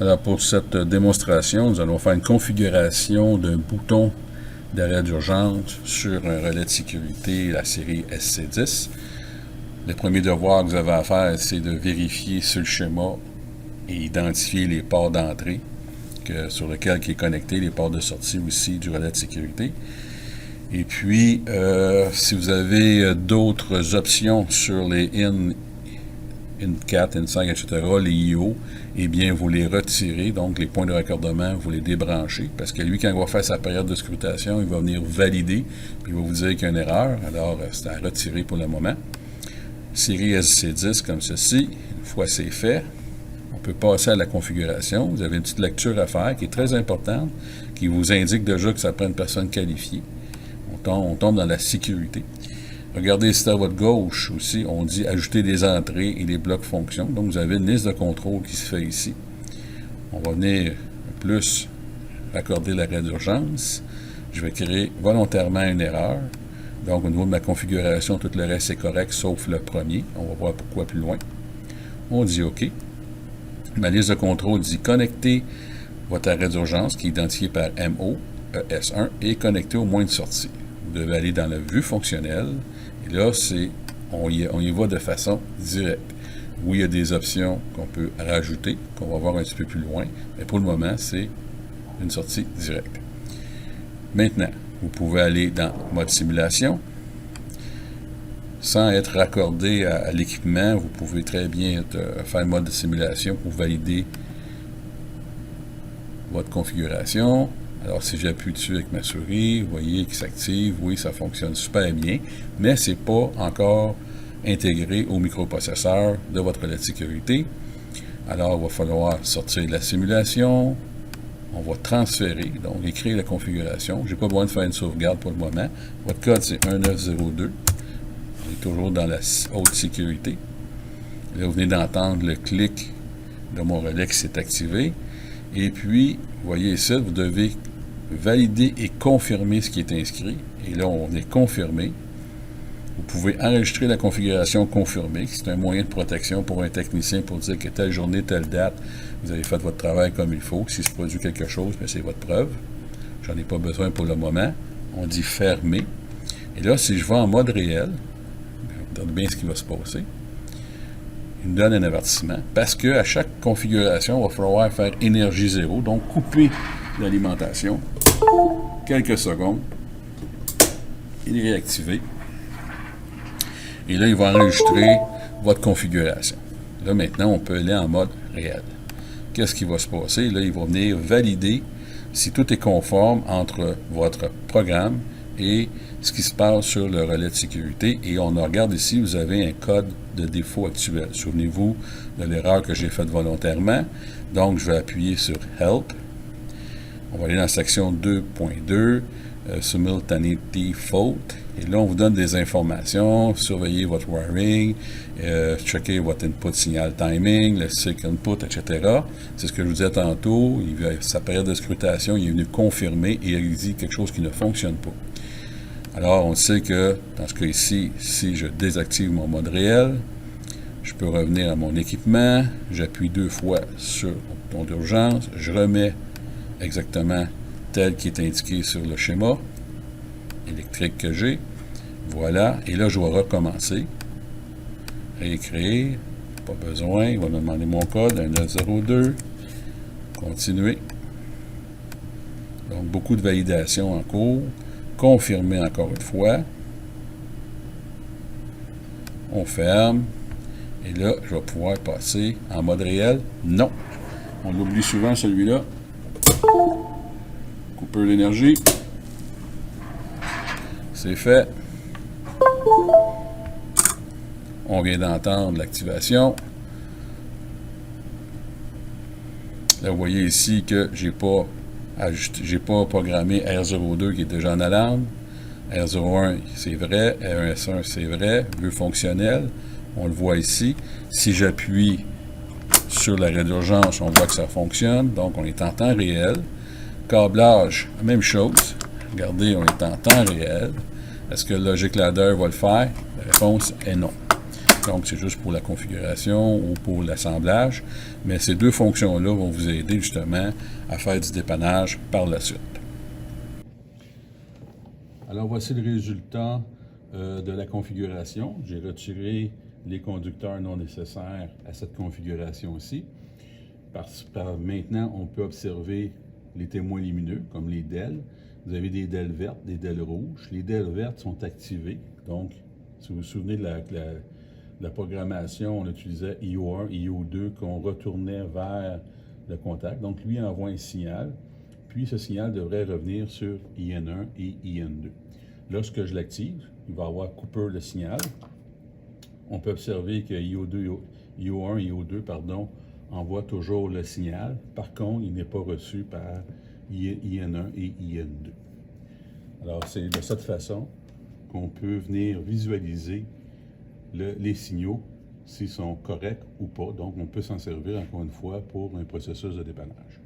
Alors pour cette démonstration, nous allons faire une configuration d'un bouton d'arrêt d'urgence sur un relais de sécurité, la série SC10. Le premier devoir que vous avez à faire, c'est de vérifier sur le schéma et identifier les ports d'entrée sur lesquels est connecté, les ports de sortie aussi du relais de sécurité. Et puis, si vous avez d'autres options sur les IN4, IN5, etc., les IO, eh bien, vous les retirez, donc les points de raccordement, vous les débranchez, parce que lui, quand il va faire sa période de scrutation, il va venir valider, puis il va vous dire qu'il y a une erreur, alors c'est à retirer pour le moment. Série SC10 comme ceci, une fois c'est fait, on peut passer à la configuration. Vous avez une petite lecture à faire qui est très importante, qui vous indique déjà que ça prend une personne qualifiée. On tombe dans la sécurité. Regardez ici à votre gauche aussi, on dit ajouter des entrées et des blocs fonctions. Donc vous avez une liste de contrôle qui se fait ici. On va venir plus raccorder l'arrêt d'urgence. Je vais créer volontairement une erreur. Donc au niveau de ma configuration, tout le reste est correct sauf le premier. On va voir pourquoi plus loin. On dit OK. Ma liste de contrôle dit connecter votre arrêt d'urgence qui est identifié par MO, ES1 et connecté au moins de sortie. Vous devez aller dans la vue fonctionnelle. Et là, on y va de façon directe. Oui, il y a des options qu'on peut rajouter, qu'on va voir un petit peu plus loin. Mais pour le moment, c'est une sortie directe. Maintenant, vous pouvez aller dans mode simulation. Sans être raccordé à l'équipement, vous pouvez très bien faire mode de simulation pour valider votre configuration. Alors, si j'appuie dessus avec ma souris, vous voyez qu'il s'active. Oui, ça fonctionne super bien, mais ce n'est pas encore intégré au microprocesseur de votre relais de sécurité. Alors, il va falloir sortir de la simulation. On va transférer, donc écrire la configuration. Je n'ai pas besoin de faire une sauvegarde pour le moment. Votre code, c'est 1902. On est toujours dans la haute sécurité. Là, vous venez d'entendre le clic de mon relais qui s'est activé. Et puis, vous voyez ici, vous devez valider et confirmer ce qui est inscrit. Et là, on est confirmé. Vous pouvez enregistrer la configuration confirmée. C'est un moyen de protection pour un technicien pour dire que telle journée, telle date, vous avez fait votre travail comme il faut. Si se produit quelque chose, c'est votre preuve. J'en ai pas besoin pour le moment. On dit fermer. Et là, si je vais en mode réel, regardez bien ce qui va se passer. Il me donne un avertissement parce qu'à chaque configuration, il va falloir faire énergie zéro, donc couper l'alimentation. Quelques secondes. Il est réactivé. Et là, il va enregistrer votre configuration. Là, maintenant, on peut aller en mode réel. Qu'est-ce qui va se passer? Là, il va venir valider si tout est conforme entre votre programme et ce qui se passe sur le relais de sécurité. Et on regarde ici, vous avez un code de défaut actuel. Souvenez-vous de l'erreur que j'ai faite volontairement. Donc, je vais appuyer sur Help. On va aller dans la section 2.2, Simultaneity Fault. Et là, on vous donne des informations. Surveillez votre wiring, checkez votre input signal timing, le sync input, etc. C'est ce que je vous disais tantôt. Sa période de scrutation, il est venu confirmer et il dit quelque chose qui ne fonctionne pas. Alors, on sait que, dans ce cas ici, si je désactive mon mode réel, je peux revenir à mon équipement, j'appuie 2 fois sur le bouton d'urgence, je remets exactement tel qui est indiqué sur le schéma électrique que j'ai. Voilà, et là, je vais recommencer. Réécrire, pas besoin, il va me demander mon code, 1902. Continuer. Donc, beaucoup de validation en cours. Confirmer encore une fois. On ferme. Et là, je vais pouvoir passer en mode réel. Non. On l'oublie souvent, celui-là. Coupeur d'énergie. C'est fait. On vient d'entendre l'activation. Là, vous voyez ici que j'ai pas programmé R02 qui est déjà en alarme. R01, c'est vrai. R1, c'est vrai. Vue fonctionnelle. On le voit ici. Si j'appuie sur l'arrêt d'urgence, on voit que ça fonctionne. Donc, on est en temps réel. Câblage, même chose. Regardez, on est en temps réel. Est-ce que le Logic Ladder va le faire? La réponse est non. Donc, c'est juste pour la configuration ou pour l'assemblage. Mais ces deux fonctions-là vont vous aider justement à faire du dépannage par la suite. Alors, voici le résultat de la configuration. J'ai retiré les conducteurs non nécessaires à cette configuration-ci. Maintenant, on peut observer les témoins lumineux, comme les DEL. Vous avez des DEL vertes, des DEL rouges. Les DEL vertes sont activées. Donc, si vous vous souvenez de la programmation, on utilisait IO1, IO2 qu'on retournait vers le contact. Donc, lui envoie un signal. Puis, ce signal devrait revenir sur IN1 et IN2. Lorsque je l'active, il va avoir coupé le signal. On peut observer que IO1, IO2, envoie toujours le signal. Par contre, il n'est pas reçu par IN1 et IN2. Alors, c'est de cette façon qu'on peut venir visualiser les signaux, s'ils sont corrects ou pas. Donc, on peut s'en servir, encore une fois, pour un processus de dépannage.